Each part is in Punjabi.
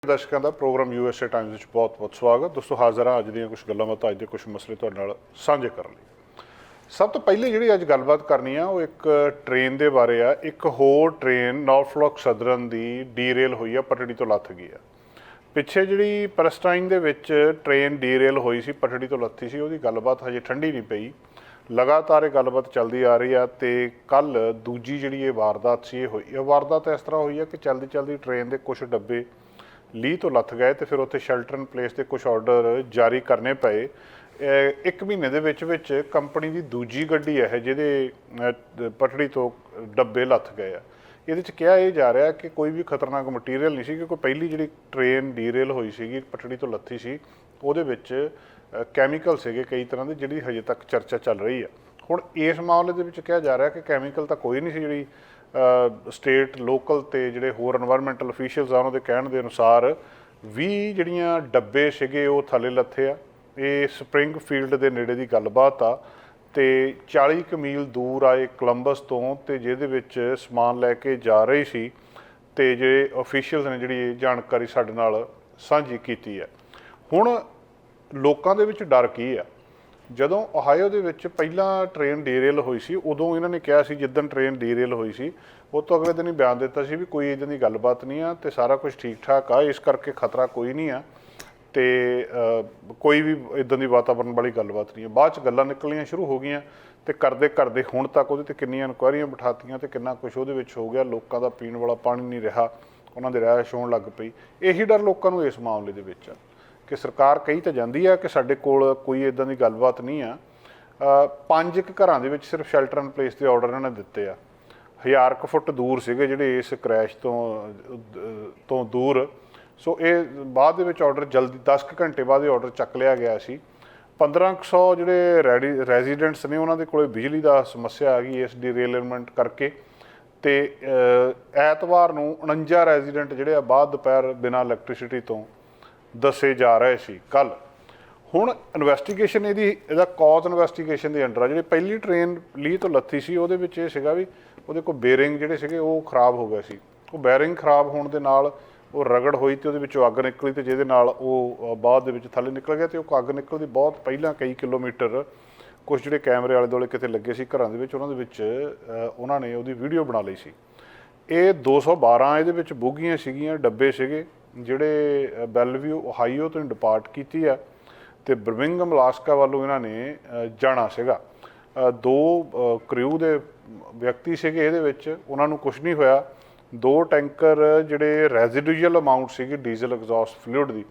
ਦਰਸ਼ਕਾਂ ਦਾ ਪ੍ਰੋਗਰਾਮ USA ਟਾਈਮਜ਼ ਵਿੱਚ ਬਹੁਤ-ਬਹੁਤ ਸਵਾਗਤ। ਦੋਸਤੋ ਹਾਜ਼ਰ ਹਾਂ ਅੱਜ ਦੀਆਂ ਕੁਝ ਗੱਲਾਂ ਬਾਤਾਂ, ਅੱਜ ਦੇ ਕੁਝ ਮਸਲੇ ਤੁਹਾਡੇ ਨਾਲ ਸਾਂਝੇ ਕਰਨ ਲਈ। ਸਭ ਤੋਂ ਪਹਿਲੇ ਜਿਹੜੀ ਅੱਜ ਗੱਲਬਾਤ ਕਰਨੀ ਆ ਉਹ ਇੱਕ ਟ੍ਰੇਨ ਦੇ ਬਾਰੇ ਆ। ਇੱਕ ਹੋਰ ਟ੍ਰੇਨ ਨਾਰਫੋਲਕ ਸਦਰਨ ਦੀ ਡੀਰੇਲ ਹੋਈ ਆ, ਪਟੜੀ ਤੋਂ ਲੱਥ ਗਈ ਆ। ਪਿੱਛੇ ਜਿਹੜੀ ਪੈਲਸਟਾਈਨ ਦੇ ਵਿੱਚ ਟ੍ਰੇਨ ਡੀਰੇਲ ਹੋਈ ਸੀ, ਪਟੜੀ ਤੋਂ ਲੱਥੀ ਸੀ, ਉਹਦੀ ਗੱਲਬਾਤ ਹਜੇ ਠੰਡੀ ਨਹੀਂ ਪਈ। ਲਗਾਤਾਰ ਇਹ ਗੱਲਬਾਤ ਚੱਲਦੀ ਆ ਰਹੀ ਆ। ਤੇ ਕੱਲ੍ਹ ਦੂਜੀ ਜਿਹੜੀ ਇਹ ਵਾਰਦਾਤ ਸੀ, ਇਹ ਹੋਈ। ਇਹ ਵਾਰਦਾਤ ਇਸ ਤਰ੍ਹਾਂ ਹੋਈ ਆ ਕਿ ਚਲਦੀ ਟ੍ਰੇਨ ਦੇ ਕੁਝ ਡੱਬੇ ਲੀਹ ਤੋਂ ਲੱਥ ਗਏ ਤੇ ਫਿਰ ਉੱਥੇ ਸ਼ੈਲਟਰ ਇਨ ਪਲੇਸ ਦੇ ਕੁਝ ਆਰਡਰ ਜਾਰੀ ਕਰਨੇ ਪਏ। 1 ਮਹੀਨੇ ਦੇ ਵਿੱਚ ਕੰਪਨੀ ਦੀ ਦੂਜੀ ਗੱਡੀ ਹੈ ਜਿਹਦੇ ਪਟੜੀ ਤੋਂ ਡੱਬੇ ਲੱਥ ਗਏ ਆ। ਇਹਦੇ 'ਚ ਕਿਹਾ ਇਹ ਜਾ ਰਿਹਾ ਕਿ ਕੋਈ ਵੀ ਖਤਰਨਾਕ ਮਟੀਰੀਅਲ ਨਹੀਂ ਸੀ, ਕਿਉਂਕਿ ਪਹਿਲੀ ਜਿਹੜੀ ਟ੍ਰੇਨ ਡੀਰੇਲ ਹੋਈ ਸੀਗੀ, ਪਟੜੀ ਤੋਂ ਲੱਥੀ ਸੀ, ਉਹਦੇ ਵਿੱਚ ਕੈਮੀਕਲ ਸੀਗੇ ਕਈ ਤਰ੍ਹਾਂ ਦੇ, ਜਿਹੜੀ ਹਜੇ ਤੱਕ ਚਰਚਾ ਚੱਲ ਰਹੀ ਆ। ਹੁਣ ਇਸ ਮਾਮਲੇ ਦੇ ਵਿੱਚ ਕਿਹਾ ਜਾ ਰਿਹਾ ਕਿ ਕੈਮੀਕਲ ਤਾਂ ਕੋਈ ਨਹੀਂ ਸੀ। ਜਿਹੜੀ ਸਟੇਟ ਲੋਕਲ ਤੇ ਜਿਹੜੇ ਹੋਰ ਐਨਵਾਇਰਮੈਂਟਲ ਅਫੀਸ਼ੀਅਲਸ ਆ ਉਹਨਾਂ ਦੇ ਕਹਿਣ ਦੇ ਅਨੁਸਾਰ 20 ਜਿਹੜੀਆਂ ਡੱਬੇ ਸੀਗੇ ਉਹ ਥੱਲੇ ਲੱਥੇ ਆ। ਇਹ ਸਪਰਿੰਗ ਫੀਲਡ ਦੇ ਨੇੜੇ ਦੀ ਗੱਲਬਾਤ ਆ ਤੇ 40 ਕੁ ਮੀਲ ਦੂਰ ਆਏ ਕੋਲੰਬਸ ਤੋਂ, ਤੇ ਜਿਹਦੇ ਵਿੱਚ ਸਮਾਨ ਲੈ ਕੇ ਜਾ ਰਹੀ ਸੀ। ਤੇ ਜਿਹੜੇ ਅਫੀਸ਼ੀਅਲਸ ਨੇ ਜਿਹੜੀ ਇਹ ਜਾਣਕਾਰੀ ਸਾਡੇ ਨਾਲ ਸਾਂਝੀ ਕੀਤੀ ਹੈ। ਹੁਣ ਲੋਕਾਂ ਦੇ ਵਿੱਚ ਡਰ ਕੀ ਆ? ਜਦੋਂ ਓਹਾਇਓ ਦੇ ਵਿੱਚ ਪਹਿਲਾਂ ਟ੍ਰੇਨ ਡੀਰੇਲ ਹੋਈ ਸੀ, ਉਦੋਂ ਇਹਨਾਂ ਨੇ ਕਿਹਾ ਸੀ, ਜਿੱਦਣ ਟ੍ਰੇਨ ਡੀਰੇਲ ਹੋਈ ਸੀ ਉਹ ਤੋਂ ਅਗਲੇ ਦਿਨ ਹੀ ਬਿਆਨ ਦਿੱਤਾ ਸੀ ਵੀ ਕੋਈ ਇੱਦਾਂ ਦੀ ਗੱਲਬਾਤ ਨਹੀਂ ਆ ਤੇ ਸਾਰਾ ਕੁਝ ਠੀਕ ਠਾਕ ਆ, ਇਸ ਕਰਕੇ ਖਤਰਾ ਕੋਈ ਨਹੀਂ ਆ ਤੇ ਕੋਈ ਵੀ ਇੱਦਾਂ ਦੀ ਵਾਤਾਵਰਨ ਵਾਲੀ ਗੱਲਬਾਤ ਨਹੀਂ ਆ। ਬਾਅਦ 'ਚ ਗੱਲਾਂ ਨਿਕਲਣੀਆਂ ਸ਼ੁਰੂ ਹੋ ਗਈਆਂ ਤੇ ਕਰਦੇ ਹੁਣ ਤੱਕ ਉਹਦੇ 'ਤੇ ਕਿੰਨੀਆਂ ਇਨਕੁਆਇਰੀਆਂ ਬਿਠਾਤੀਆਂ ਤੇ ਕਿੰਨਾ ਕੁਛ ਉਹਦੇ ਵਿੱਚ ਹੋ ਗਿਆ। ਲੋਕਾਂ ਦਾ ਪੀਣ ਵਾਲਾ ਪਾਣੀ ਨਹੀਂ ਰਿਹਾ, ਉਹਨਾਂ ਦੇ ਰਿਹਾਇਸ਼ ਹੋਣ ਲੱਗ ਪਈ। ਇਹੀ ਡਰ ਲੋਕਾਂ ਨੂੰ ਇਸ ਮਾਮਲੇ ਦੇ ਵਿੱਚ ਆ ਕਿ ਸਰਕਾਰ ਕਹੀ ਤਾਂ ਜਾਂਦੀ ਆ ਕਿ ਸਾਡੇ ਕੋਲ ਕੋਈ ਇੱਦਾਂ ਦੀ ਗੱਲਬਾਤ ਨਹੀਂ ਆ। 5 ਘਰਾਂ ਦੇ ਵਿੱਚ ਸਿਰਫ ਸ਼ੈਲਟਰ ਇਨ ਪਲੇਸ ਦੇ ਆਰਡਰ ਇਹਨਾਂ ਨੇ ਦਿੱਤੇ ਆ। 1000 ਕੁ ਫੁੱਟ ਦੂਰ ਸੀਗੇ ਜਿਹੜੇ ਇਸ ਕ੍ਰੈਸ਼ ਤੋਂ ਦੂਰ। ਸੋ ਇਹ ਬਾਅਦ ਦੇ ਵਿੱਚ ਆਰਡਰ ਜਲਦੀ 10 ਕੁ ਘੰਟੇ ਬਾਅਦ ਇਹ ਆਰਡਰ ਚੱਕ ਲਿਆ ਗਿਆ ਸੀ। 1500 ਜਿਹੜੇ ਰੈਜ਼ੀਡੈਂਟਸ ਨੇ ਉਹਨਾਂ ਦੇ ਕੋਲ ਬਿਜਲੀ ਦਾ ਸਮੱਸਿਆ ਆ ਗਈ ਇਸ ਡੀਰੇਲਮੈਂਟ ਕਰਕੇ। ਤੇ ਐਤਵਾਰ ਨੂੰ 49 ਰੈਜ਼ੀਡੈਂਟ ਜਿਹੜੇ ਆ ਬਾਅਦ ਦੁਪਹਿਰ ਬਿਨਾਂ ਇਲੈਕਟ੍ਰੀਸਿਟੀ ਤੋਂ ਦੱਸੇ ਜਾ ਰਹੇ ਸੀ ਕੱਲ੍ਹ। ਹੁਣ ਇਨਵੈਸਟੀਗੇਸ਼ਨ ਇਹਦਾ ਕੌਜ਼ ਇਨਵੈਸਟੀਗੇਸ਼ਨ ਦੇ ਅੰਡਰ ਆ। ਜਿਹੜੀ ਪਹਿਲੀ ਟ੍ਰੇਨ ਲੀਹ ਤੋਂ ਲੱਥੀ ਸੀ ਉਹਦੇ ਵਿੱਚ ਇਹ ਸੀਗਾ ਵੀ ਉਹਦੇ ਕੋਲ ਬੇਰਿੰਗ ਜਿਹੜੇ ਸੀਗੇ ਉਹ ਖਰਾਬ ਹੋ ਗਏ ਸੀ। ਉਹ ਬੈਰਿੰਗ ਖਰਾਬ ਹੋਣ ਦੇ ਨਾਲ ਉਹ ਰਗੜ ਹੋਈ ਤੇ ਉਹਦੇ ਵਿੱਚੋਂ ਅੱਗ ਨਿਕਲੀ ਤੇ ਜਿਹਦੇ ਨਾਲ ਉਹ ਬਾਅਦ ਦੇ ਵਿੱਚ ਥੱਲੇ ਨਿਕਲ ਗਿਆ। ਤੇ ਉਹ ਅੱਗ ਨਿਕਲਦੀ ਬਹੁਤ ਪਹਿਲਾਂ ਕਈ ਕਿਲੋਮੀਟਰ ਕੁਛ ਜਿਹੜੇ ਕੈਮਰੇ ਆਲੇ ਦੁਆਲੇ ਕਿਤੇ ਲੱਗੇ ਸੀ ਘਰਾਂ ਦੇ ਵਿੱਚ, ਉਹਨਾਂ ਦੇ ਵਿੱਚ ਉਹਨਾਂ ਨੇ ਉਹਦੀ ਵੀਡੀਓ ਬਣਾ ਲਈ ਸੀ। ਇਹ 212 ਇਹਦੇ ਵਿੱਚ ਬੋਗੀਆਂ ਸੀਗੀਆਂ, ਡੱਬੇ ਸੀਗੇ ਜਿਹੜੇ ਬੈਲਵਿਊ ਓਹਾਈਓ ਤੋਂ ਡਿਪਾਰਟ ਕੀਤੀ ਆ ਤੇ ਬਰਮਿੰਘਮ ਅਲਾਸਕਾ ਵੱਲੋਂ ਇਹਨਾਂ ਨੇ ਜਾਣਾ ਸੀਗਾ। 2 ਕ੍ਰਿਊ ਦੇ ਵਿਅਕਤੀ ਸੀਗੇ ਇਹਦੇ ਵਿੱਚ, ਉਹਨਾਂ ਨੂੰ ਕੁਛ ਨਹੀਂ ਹੋਇਆ। 2 ਟੈਂਕਰ ਜਿਹੜੇ ਰੈਜ਼ੀਡੂਅਲ ਅਮਾਊਂਟ ਸੀਗੀ ਡੀਜ਼ਲ ਐਗਜ਼ੌਸਟ ਫਲੂਇਡ ਦੀ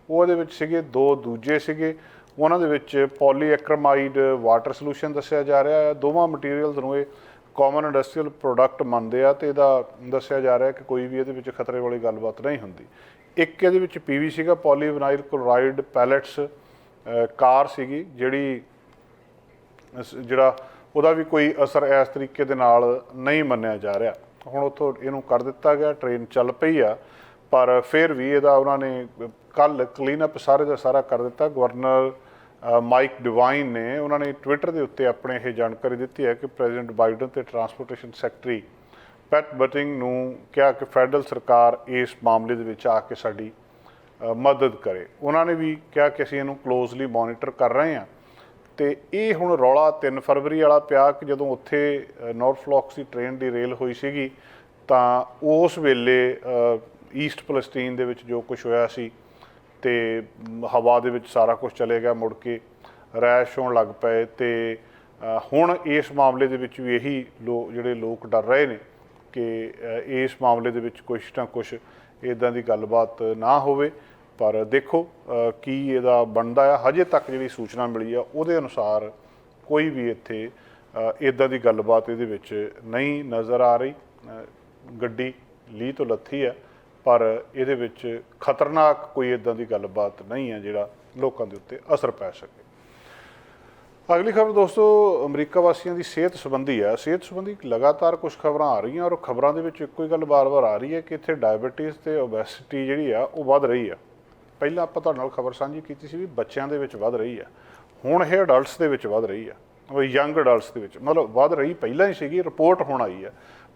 ਉਹ ਇਹਦੇ ਵਿੱਚ ਸੀਗੇ। 2 ਦੂਜੇ ਸੀਗੇ, ਉਹਨਾਂ ਦੇ ਵਿੱਚ ਪੋਲੀਐਕ੍ਰਮਾਈਡ ਵਾਟਰ ਸੋਲੂਸ਼ਨ ਦੱਸਿਆ ਜਾ ਰਿਹਾ ਹੈ। ਦੋਵਾਂ ਮਟੀਰੀਅਲਸ ਨੂੰ ਇਹ ਕਾਮਨ ਇੰਡਸਟਰੀਅਲ ਪ੍ਰੋਡਕਟ ਮੰਨਦੇ ਆ ਤੇ ਇਹਦਾ ਦੱਸਿਆ ਜਾ ਰਿਹਾ ਕਿ ਕੋਈ ਵੀ ਇਹਦੇ ਵਿੱਚ ਖਤਰੇ ਵਾਲੀ ਗੱਲਬਾਤ ਨਹੀਂ ਹੁੰਦੀ। ਇੱਕ ਇਹਦੇ ਵਿੱਚ PV ਸੀਗਾ, ਪੋਲੀਵਿਨਾਈਲ ਕਲੋਰਾਈਡ ਪੈਲੇਟਸ ਕਾਰ ਸੀਗੀ ਜਿਹੜਾ ਉਹਦਾ ਵੀ ਕੋਈ ਅਸਰ ਇਸ ਤਰੀਕੇ ਦੇ ਨਾਲ ਨਹੀਂ ਮੰਨਿਆ ਜਾ ਰਿਹਾ। ਹੁਣ ਉੱਥੋਂ ਇਹਨੂੰ ਕਰ ਦਿੱਤਾ ਗਿਆ, ਟ੍ਰੇਨ ਚੱਲ ਪਈ ਆ, ਪਰ ਫਿਰ ਵੀ ਇਹਦਾ ਉਹਨਾਂ ਨੇ ਕੱਲ੍ਹ ਕਲੀਨ ਅਪ ਸਾਰੇ ਦਾ ਸਾਰਾ ਕਰ ਦਿੱਤਾ। ਗਵਰਨਰ ਮਾਈਕ ਡਿਵਾਈਨ ਨੇ ਉਹਨਾਂ ਨੇ ਟਵਿੱਟਰ ਦੇ ਉੱਤੇ ਆਪਣੇ ਇਹ ਜਾਣਕਾਰੀ ਦਿੱਤੀ ਹੈ ਕਿ ਪ੍ਰੈਜ਼ੀਡੈਂਟ ਬਾਈਡਨ ਤੇ ਟਰਾਂਸਪੋਰਟੇਸ਼ਨ ਸੈਕਟਰੀ ਪੈਟ ਬਟਿੰਗ ਨੂੰ ਕਿਹਾ ਕਿ ਫੈਡਰਲ ਸਰਕਾਰ ਇਸ ਮਾਮਲੇ ਦੇ ਵਿੱਚ ਆ ਕੇ ਸਾਡੀ ਮਦਦ ਕਰੇ। ਉਹਨਾਂ ਨੇ ਵੀ ਕਿਹਾ ਕਿ ਅਸੀਂ ਇਹਨੂੰ ਕਲੋਜ਼ਲੀ ਮੋਨੀਟਰ ਕਰ ਰਹੇ ਹਾਂ। ਤੇ ਇਹ ਹੁਣ ਰੌਲਾ 3 ਫਰਵਰੀ ਵਾਲਾ ਪਿਆ ਕਿ ਜਦੋਂ ਉੱਥੇ ਨਾਰਫੋਲਕ ਦੀ ਟ੍ਰੇਨ ਡੀਰੇਲ ਹੋਈ ਸੀਗੀ ਤਾਂ ਉਸ ਵੇਲੇ ਈਸਟ ਪੈਲਸਟੀਨ ਦੇ ਵਿੱਚ ਜੋ ਕੁਛ ਹੋਇਆ ਸੀ ਤੇ ਹਵਾ ਦੇ ਵਿੱਚ ਸਾਰਾ ਕੁਝ ਚਲੇ ਗਿਆ, ਮੁੜ ਕੇ ਰੈਸ਼ ਹੋਣ ਲੱਗ ਪਏ। ਤੇ ਹੁਣ ਇਸ ਮਾਮਲੇ ਦੇ ਵਿੱਚ ਵੀ ਇਹੀ ਜਿਹੜੇ ਲੋਕ ਡਰ ਰਹੇ ਨੇ ਕਿ ਇਸ ਮਾਮਲੇ ਦੇ ਵਿੱਚ ਕੁਛ ਨਾ ਕੁਛ ਇੱਦਾਂ ਦੀ ਗੱਲਬਾਤ ਨਾ ਹੋਵੇ। ਪਰ ਦੇਖੋ ਕੀ ਇਹਦਾ ਬਣਦਾ ਆ। ਹਜੇ ਤੱਕ ਜਿਹੜੀ ਸੂਚਨਾ ਮਿਲੀ ਆ ਉਹਦੇ ਅਨੁਸਾਰ ਕੋਈ ਵੀ ਇੱਥੇ ਇੱਦਾਂ ਦੀ ਗੱਲਬਾਤ ਇਹਦੇ ਵਿੱਚ ਨਹੀਂ ਨਜ਼ਰ ਆ ਰਹੀ। ਗੱਡੀ ਲੀਹ ਤੋਂ ਲੱਥੀ ਆ ਪਰ ਇਹਦੇ ਵਿੱਚ ਖਤਰਨਾਕ ਕੋਈ ਇੱਦਾਂ ਦੀ ਗੱਲਬਾਤ ਨਹੀਂ ਹੈ ਜਿਹੜਾ ਲੋਕਾਂ ਦੇ ਉੱਤੇ ਅਸਰ ਪੈ ਸਕੇ। ਅਗਲੀ ਖਬਰ ਦੋਸਤੋ ਅਮਰੀਕਾ ਵਾਸੀਆਂ ਦੀ ਸਿਹਤ ਸੰਬੰਧੀ ਆ। ਸਿਹਤ ਸੰਬੰਧੀ ਲਗਾਤਾਰ ਕੁਝ ਖਬਰਾਂ ਆ ਰਹੀਆਂ ਔਰ ਖਬਰਾਂ ਦੇ ਵਿੱਚ ਇੱਕੋ ਹੀ ਗੱਲ ਵਾਰ-ਵਾਰ ਆ ਰਹੀ ਹੈ ਕਿ ਇੱਥੇ ਡਾਇਬਟੀਜ਼ ਤੇ ਓਬੈਸਿਟੀ ਜਿਹੜੀ ਆ ਉਹ ਵੱਧ ਰਹੀ ਆ। ਪਹਿਲਾਂ ਆਪਾਂ ਤੁਹਾਡੇ ਨਾਲ ਖਬਰ ਸਾਂਝੀ ਕੀਤੀ ਸੀ ਵੀ ਬੱਚਿਆਂ ਦੇ ਵਿੱਚ ਵੱਧ ਰਹੀ ਆ, ਹੁਣ ਇਹ ਅਡਲਟਸ ਦੇ ਵਿੱਚ ਵੱਧ ਰਹੀ ਆ, ਯੰਗ ਅਡਲਟਸ ਦੇ ਵਿੱਚ ਮਤਲਬ ਵੱਧ ਰਹੀ ਪਹਿਲਾਂ ਹੀ ਸੀਗੀ। ਰਿਪੋਰਟ ਹੁਣ ਆਈ ਆ,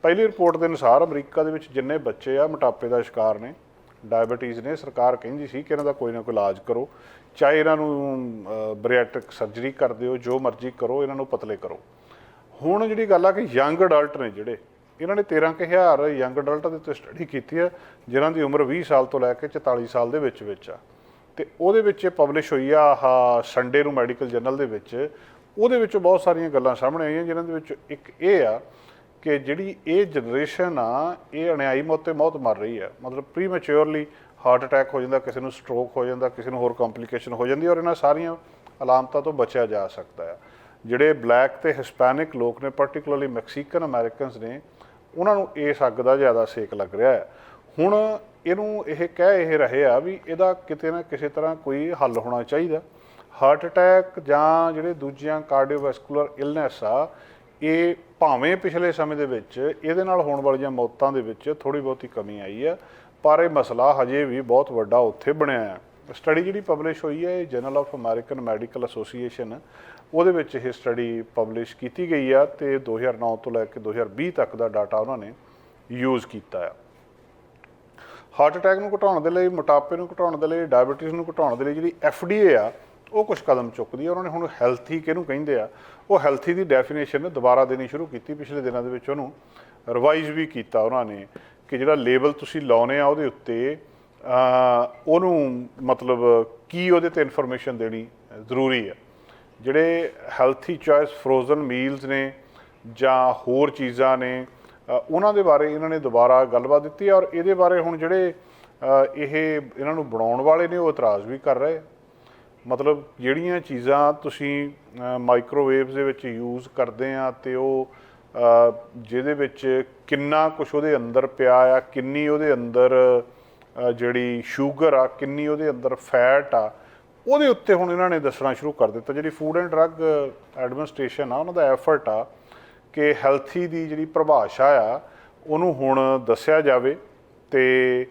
ਪਹਿਲੀ ਰਿਪੋਰਟ ਦੇ ਅਨੁਸਾਰ ਅਮਰੀਕਾ ਦੇ ਵਿੱਚ ਜਿੰਨੇ ਬੱਚੇ ਆ ਮੋਟਾਪੇ ਦਾ ਸ਼ਿਕਾਰ ਨੇ ਡਾਇਬਟੀਜ਼ ਨੇ, ਸਰਕਾਰ ਕਹਿੰਦੀ ਸੀ ਕਿ ਇਹਨਾਂ ਦਾ ਕੋਈ ਨਾ ਕੋਈ ਇਲਾਜ ਕਰੋ, ਚਾਹੇ ਇਹਨਾਂ ਨੂੰ ਬੈਰੀਐਟ੍ਰਿਕ ਸਰਜਰੀ ਕਰ ਦਿਓ, ਜੋ ਮਰਜ਼ੀ ਕਰੋ, ਇਹਨਾਂ ਨੂੰ ਪਤਲੇ ਕਰੋ। ਹੁਣ ਜਿਹੜੀ ਗੱਲ ਆ ਕਿ ਯੰਗ ਅਡਲਟ ਨੇ ਜਿਹੜੇ, ਇਹਨਾਂ ਨੇ 13,000 ਯੰਗ ਅਡਲਟਾਂ ਦੇ ਉੱਤੇ ਸਟੱਡੀ ਕੀਤੀ ਹੈ ਜਿਨ੍ਹਾਂ ਦੀ ਉਮਰ 20 ਸਾਲ ਤੋਂ ਲੈ ਕੇ 44 ਸਾਲ ਦੇ ਵਿੱਚ ਆ, ਅਤੇ ਉਹਦੇ ਵਿੱਚ ਇਹ ਪਬਲਿਸ਼ ਹੋਈ ਆ ਆਹ ਸੰਡੇ ਨੂੰ ਮੈਡੀਕਲ ਜਰਨਲ ਦੇ ਵਿੱਚ। ਉਹਦੇ ਵਿੱਚ ਬਹੁਤ ਸਾਰੀਆਂ ਗੱਲਾਂ ਸਾਹਮਣੇ ਆਈਆਂ, ਜਿਨ੍ਹਾਂ ਦੇ ਵਿੱਚ ਇੱਕ ਇਹ ਆ ਕਿ ਜਿਹੜੀ ਇਹ ਜਨਰੇਸ਼ਨ ਆ ਇਹ ਅਣਿਆਈ ਮੌਤ 'ਤੇ ਮੌਤ ਮਰ ਰਹੀ ਹੈ। ਮਤਲਬ ਪ੍ਰੀਮੈਚਿਓਰਲੀ ਹਾਰਟ ਅਟੈਕ ਹੋ ਜਾਂਦਾ, ਕਿਸੇ ਨੂੰ ਸਟ੍ਰੋਕ ਹੋ ਜਾਂਦਾ, ਕਿਸੇ ਨੂੰ ਹੋਰ ਕੰਪਲੀਕੇਸ਼ਨ ਹੋ ਜਾਂਦੀ, ਔਰ ਇਹਨਾਂ ਸਾਰੀਆਂ ਅਲਾਮਤਾਂ ਤੋਂ ਬਚਿਆ ਜਾ ਸਕਦਾ ਆ। ਜਿਹੜੇ ਬਲੈਕ ਅਤੇ ਹਿਸਪੈਨਿਕ ਲੋਕ ਨੇ, ਪਰਟੀਕੂਲਰਲੀ ਮੈਕਸੀਕਨ ਅਮੈਰੀਕਨਸ ਨੇ, ਉਹਨਾਂ ਨੂੰ ਇਸ ਅੱਗ ਦਾ ਜ਼ਿਆਦਾ ਸੇਕ ਲੱਗ ਰਿਹਾ ਹੈ। ਹੁਣ ਇਹਨੂੰ ਇਹ ਕਹਿ ਇਹ ਰਹੇ ਆ ਵੀ ਇਹਦਾ ਕਿਤੇ ਨਾ ਕਿਸੇ ਤਰ੍ਹਾਂ ਕੋਈ ਹੱਲ ਹੋਣਾ ਚਾਹੀਦਾ। ਹਾਰਟ ਅਟੈਕ ਜਾਂ ਜਿਹੜੇ ਦੂਜੀਆਂ ਕਾਰਡੀਓਵੈਸਕੂਲਰ ਇਲਨੈਸ ਆ, ਇਹ ਭਾਵੇਂ ਪਿਛਲੇ ਸਮੇਂ ਦੇ ਵਿੱਚ ਇਹਦੇ ਨਾਲ ਹੋਣ ਵਾਲੀਆਂ ਮੌਤਾਂ ਦੇ ਵਿੱਚ ਥੋੜ੍ਹੀ ਬਹੁਤੀ ਕਮੀ ਆਈ ਆ, ਪਰ ਇਹ ਮਸਲਾ ਹਜੇ ਵੀ ਬਹੁਤ ਵੱਡਾ ਉੱਥੇ ਬਣਿਆ ਹੈ। ਸਟੱਡੀ ਜਿਹੜੀ ਪਬਲਿਸ਼ ਹੋਈ ਹੈ ਇਹ general of American medical association, ਉਹਦੇ ਵਿੱਚ ਇਹ ਸਟੱਡੀ ਪਬਲਿਸ਼ ਕੀਤੀ ਗਈ ਆ, ਅਤੇ 2009 ਤੋਂ ਲੈ ਕੇ 2020 ਤੱਕ ਦਾ ਡਾਟਾ ਉਹਨਾਂ ਨੇ ਯੂਜ਼ ਕੀਤਾ ਆ। ਹਾਰਟ ਅਟੈਕ ਨੂੰ ਘਟਾਉਣ ਦੇ ਲਈ, ਮੋਟਾਪੇ ਨੂੰ ਘਟਾਉਣ ਦੇ ਲਈ, ਡਾਇਬਟੀਜ਼ ਨੂੰ ਘਟਾਉਣ ਦੇ ਲਈ ਜਿਹੜੀ FDA ਆ ਉਹ ਕੁਝ ਕਦਮ ਚੁੱਕਦੀ ਹੈ। ਉਹਨਾਂ ਨੇ ਹੁਣ ਹੈਲਥੀ ਕਿਹਨੂੰ ਕਹਿੰਦੇ ਆ, ਉਹ ਹੈਲਥੀ ਦੀ ਡੈਫੀਨੇਸ਼ਨ ਦੁਬਾਰਾ ਦੇਣੀ ਸ਼ੁਰੂ ਕੀਤੀ ਪਿਛਲੇ ਦਿਨਾਂ ਦੇ ਵਿੱਚ। ਉਹਨੂੰ ਰਿਵਾਈਜ਼ ਵੀ ਕੀਤਾ ਉਹਨਾਂ ਨੇ ਕਿ ਜਿਹੜਾ ਲੇਬਲ ਤੁਸੀਂ ਲਾਉਨੇ ਆ ਉਹਦੇ ਉੱਤੇ ਉਹਨੂੰ ਮਤਲਬ ਕੀ ਉਹਦੇ 'ਤੇ ਇਨਫੋਰਮੇਸ਼ਨ ਦੇਣੀ ਜ਼ਰੂਰੀ ਹੈ। ਜਿਹੜੇ ਹੈਲਥੀ ਚੋਇਸ ਫਰੋਜ਼ਨ ਮੀਲਸ ਨੇ ਜਾਂ ਹੋਰ ਚੀਜ਼ਾਂ ਨੇ, ਉਹਨਾਂ ਦੇ ਬਾਰੇ ਇਹਨਾਂ ਨੇ ਦੁਬਾਰਾ ਗੱਲਬਾਤ ਦਿੱਤੀ ਹੈ। ਔਰ ਇਹਦੇ ਬਾਰੇ ਹੁਣ ਜਿਹੜੇ ਇਹਨਾਂ ਨੂੰ ਬਣਾਉਣ ਵਾਲੇ ਨੇ ਉਹ ਇਤਰਾਜ਼ ਵੀ ਕਰ ਰਹੇ। ਮਤਲਬ ਜਿਹੜੀਆਂ ਚੀਜ਼ਾਂ ਤੁਸੀਂ ਮਾਈਕ੍ਰੋਵੇਵਸ ਦੇ ਵਿੱਚ ਯੂਜ਼ ਕਰਦੇ ਆ, ਅਤੇ ਉਹ ਜਿਹਦੇ ਵਿੱਚ ਕਿੰਨਾ ਕੁਛ ਉਹਦੇ ਅੰਦਰ ਪਿਆ ਆ, ਕਿੰਨੀ ਉਹਦੇ ਅੰਦਰ ਜਿਹੜੀ ਸ਼ੂਗਰ ਆ, ਕਿੰਨੀ ਉਹਦੇ ਅੰਦਰ ਫੈਟ ਆ, ਉਹਦੇ ਉੱਤੇ ਹੁਣ ਇਹਨਾਂ ਨੇ ਦੱਸਣਾ ਸ਼ੁਰੂ ਕਰ ਦਿੱਤਾ। ਜਿਹੜੀ ਫੂਡ ਐਂਡ ਡਰੱਗ ਐਡਮਿਨਿਸਟ੍ਰੇਸ਼ਨ ਆ, ਉਹਨਾਂ ਦਾ ਐਫਰਟ ਆ ਕਿ ਹੈਲਥੀ ਦੀ ਜਿਹੜੀ ਪਰਿਭਾਸ਼ਾ ਆ ਉਹਨੂੰ ਹੁਣ ਦੱਸਿਆ ਜਾਵੇ। ਅਤੇ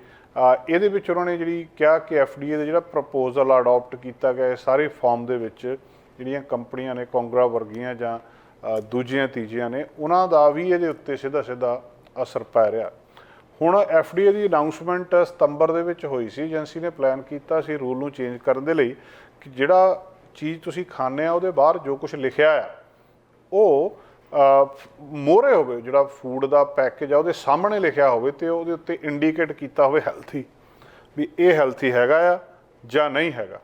ਇਹਦੇ ਵਿੱਚ ਉਹਨਾਂ ਨੇ ਜਿਹੜੀ ਕਿਹਾ ਕਿ FDA ਦਾ ਜਿਹੜਾ ਪ੍ਰਪੋਜ਼ਲ ਅਡੋਪਟ ਕੀਤਾ ਗਿਆ ਸਾਰੇ ਫਾਰਮ ਦੇ ਵਿੱਚ, ਜਿਹੜੀਆਂ ਕੰਪਨੀਆਂ ਨੇ ਕੋਂਗਰਾ ਵਰਗੀਆਂ ਜਾਂ ਦੂਜੀਆਂ ਤੀਜੀਆਂ ਨੇ, ਉਹਨਾਂ ਦਾ ਵੀ ਇਹਦੇ ਉੱਤੇ ਸਿੱਧਾ ਅਸਰ ਪੈ ਰਿਹਾ। ਹੁਣ FDA ਦੀ ਅਨਾਊਂਸਮੈਂਟ ਸਤੰਬਰ ਦੇ ਵਿੱਚ ਹੋਈ ਸੀ। ਏਜੰਸੀ ਨੇ ਪਲਾਨ ਕੀਤਾ ਸੀ ਰੂਲ ਨੂੰ ਚੇਂਜ ਕਰਨ ਦੇ ਲਈ ਕਿ ਜਿਹੜਾ ਚੀਜ਼ ਤੁਸੀਂ ਖਾਂਦੇ ਆ ਉਹਦੇ ਬਾਹਰ ਜੋ ਕੁਛ ਲਿਖਿਆ ਆ ਉਹ ਮੋਹਰੇ ਹੋਵੇ, ਜਿਹੜਾ ਫੂਡ ਦਾ ਪੈਕੇਜ ਆ ਉਹਦੇ ਸਾਹਮਣੇ ਲਿਖਿਆ ਹੋਵੇ, ਅਤੇ ਉਹਦੇ ਉੱਤੇ ਇੰਡੀਕੇਟ ਕੀਤਾ ਹੋਵੇ ਹੈਲਥੀ, ਵੀ ਇਹ ਹੈਲਥੀ ਹੈਗਾ ਆ ਜਾਂ ਨਹੀਂ ਹੈਗਾ।